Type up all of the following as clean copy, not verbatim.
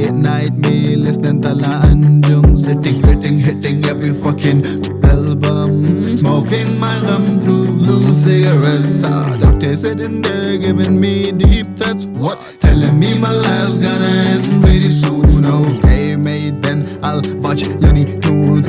late night me listening to La Anjum sitting hitting every fucking album smoking my gum through blue cigarettes doctor sitting there giving me deep threats what telling me my life's gonna end very soon okay mate then I'll watch Looney Tunes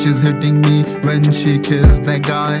flash is hitting me when she kissed that guy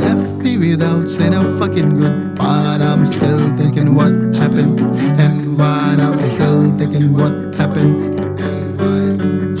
left me without saying a fucking goodbye I'm still thinking what happened and why I'm still thinking what happened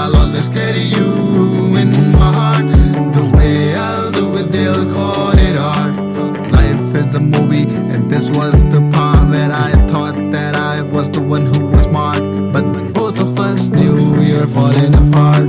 I'll always carry you in my heart the way I'll do it they'll call it art life is a movie and this was the part where I thought that I was the one who was smart but both of us knew we were falling apart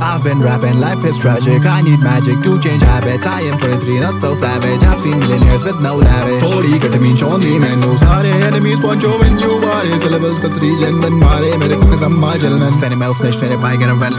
I've been rapping, life is tragic, I need magic to change habits I am 23, not so savage, I've seen millionaires with no lavish Thodi ketamine, only menu Sare enemies, poncho when you are syllables for 3 gen, then mare Mere ko khazam majal mein Fanny Mel snitch, mere bhai get a well